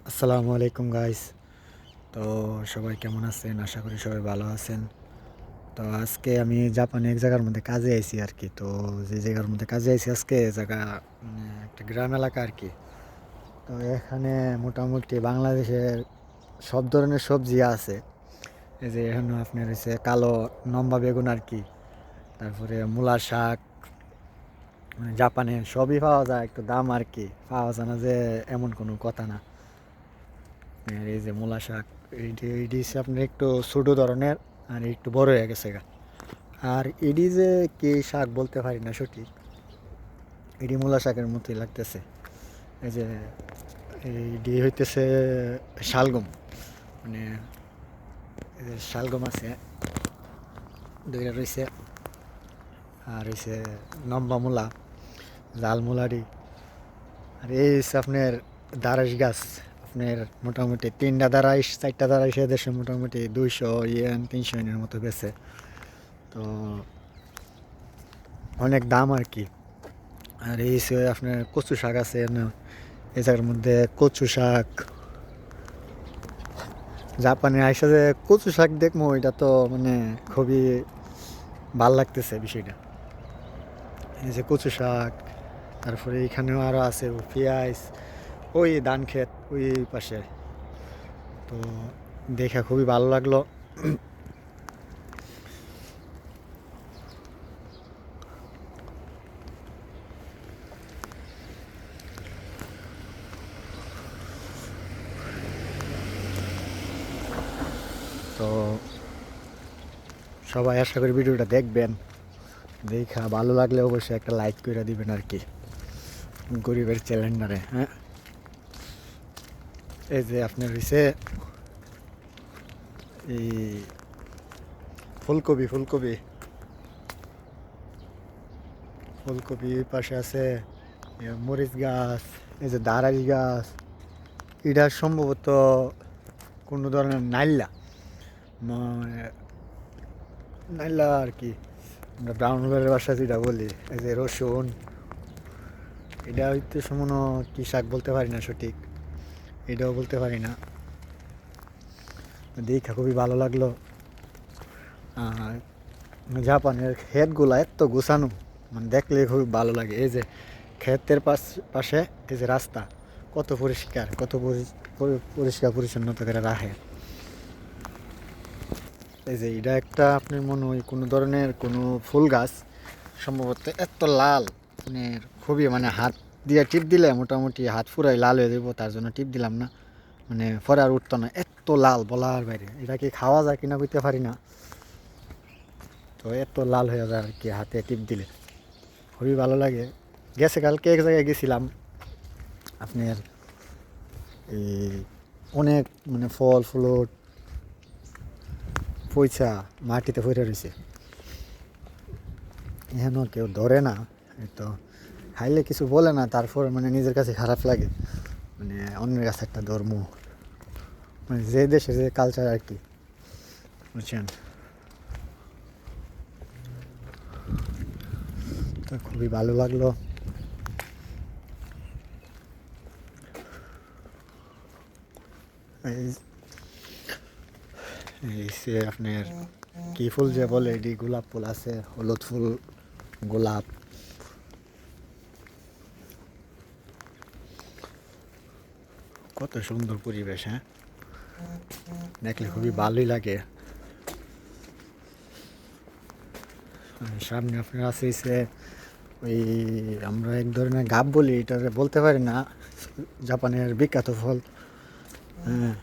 আসসালামু আলাইকুম গাইস। তো সবাই কেমন আছেন? আশা করি সবাই ভালো আছেন। তো আজকে আমি জাপানে এক জায়গার মধ্যে কাজে আইছি আর কি। তো যে জায়গার মধ্যে কাজে আইছি আজকে জায়গা একটা গ্রাম এলাকা আর কি। তো এখানে মোটামুটি বাংলাদেশের সব ধরনের সবজি আছে। এই যে এখানে আপনার হচ্ছে কালো লম্বা বেগুন আর কি। তারপরে মূলা শাক, মানে জাপানে সবই পাওয়া যায়, একটু দাম আর কি। পাওয়া যায় না যে এমন কোনো কথা না। আর এই যে মূলা শাক, এইটি হচ্ছে আপনার একটু ছোটো ধরনের আর একটু বড় হয়ে গেছে গা। আর এডি যে কি শাক বলতে পারি না সঠিক, এডি মূলা শাকের মতোই লাগতেছে। এই যে এইডি হইতেছে শালগম, মানে এই যে শালগম আছে দুইটা রয়েছে। আর হইছে লম্বা মূলা, জাল মূলারি। আর এই হচ্ছে আপনার দারাস গাছ। আপনার মোটামুটি তিনটা দারাইশ চারটা দারাইশ দেশে মোটামুটি 200 ইয়েন 300 ইয়েনের মতো বেছে। তো অনেক দাম আর কি। আর এই হচ্ছে আপনার কচু শাক আছে না, এই জায়গার মধ্যে কচু শাক। জাপানে আইসা যে কচু শাক দেখবো, এটা তো মানে খুবই ভাল লাগতেছে বিষয়টা। এই যে কচু শাক, তারপরে এখানেও আরও আছে পেঁয়াজ, ওই ধান ক্ষেত ওই পাশে। তো দেখে খুবই ভালো লাগলো। তো সবাই আশা করি ভিডিওটা দেখবেন, দেখা ভালো লাগলে অবশ্যই একটা লাইক করে দিবেন আর কি, গরিবের চ্যালেঞ্জারে। হ্যাঁ, এই যে আপনার হয়েছে এই ফুলকপি ফুলকপি ফুলকপি পাশে আছে মরিচ গাছ। এই যে দারাই গাছ, এটা সম্ভবত কোনো ধরনের নাইলা, মানে নাইলা আর কি, আমরা ব্রাউন বাসা যেটা বলি। এই যে রসুন, এটা হইতে সমান কি শাক বলতে পারি না সঠিক, এটাও বলতে পারি না। দেখা খুবই ভালো লাগলো। আর জাপানের ক্ষেতগুলা এত গোছানো, মানে দেখলে খুবই ভালো লাগে। এই যে ক্ষেতের পাশে এই যে রাস্তা, কত পরিষ্কার, কত পরিষ্কার পরিচ্ছন্নতা করে রাখে। এই যে এটা একটা আপনার মনে হয় কোনো ধরনের কোনো ফুল গাছ, সম্ভবত এত লাল, মানে খুবই, মানে হাত দিয়ে টিপ দিলে মোটামুটি হাত পুরাই লাল হয়ে যাবো, তার জন্য টিপ দিলাম না। মানে পরে আর উঠতো না, এত লাল বলার বাইরে। এটা কি খাওয়া যায় কিনা বুঝতে পারি না। তো এত লাল হয়ে যায় আর কি হাতে টিপ দিলে, খুবই ভালো লাগে। গেছে কালকে এক জায়গায় গেছিলাম আপনার, এই অনেক মানে ফল ফ্রুট পয়সা মাটিতে পড়ে রয়েছে, এখানেও কেউ ধরে না। এই তো খাইলে কিছু বলে না, তারপর মানে নিজের কাছে খারাপ লাগে, মানে অন্যের কাছে একটা ধর্ম, মানে যে দেশে যে কালচার আর কি, বুঝছেন। তো খুবই ভালো লাগলো। এই এই সে আপনার কি ফুল যে বলে, এটি গোলাপ ফুল আছে, হলুদ ফুল, গোলাপ। কত সুন্দর পরিবেশ, হ্যাঁ, দেখলে খুবই ভালোই লাগে। আর সামনে আপনার আছে সে ওই, আমরা এক ধরনের গাব বলি, এটা বলতে পারি না, জাপানের বিখ্যাত ফল। হ্যাঁ,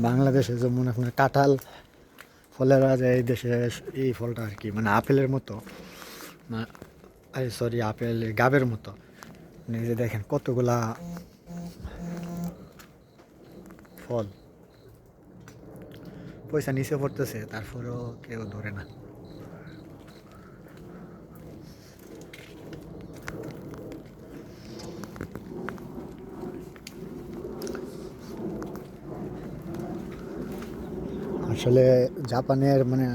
বাংলাদেশে যেমন আপনার কাঁঠাল ফলের রাজা, এই দেশে এই ফলটা আর কি, মানে আপেলের মতো, সরি আপেল গাবের মতো। মানে এই যে দেখেন কতগুলা ফল, পয়সা নিচে পড়তেছে, তারপরেও কেউ ধরে না। আসলে জাপানের মানে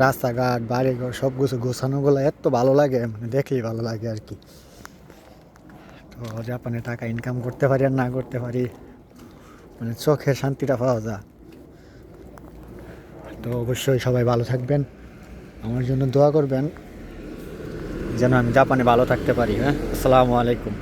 রাস্তাঘাট বাড়িঘর সব কিছু গোছানোগুলো এত ভালো লাগে, মানে দেখলেই ভালো লাগে আর কি। তো জাপানে টাকা ইনকাম করতে পারি আর না করতে পারি, মানে চোখের শান্তিটা পাওয়া যায়। তো অবশ্যই সবাই ভালো থাকবেন, আমার জন্য দোয়া করবেন যেন আমি জাপানে ভালো থাকতে পারি। হ্যাঁ, আসসালামু আলাইকুম।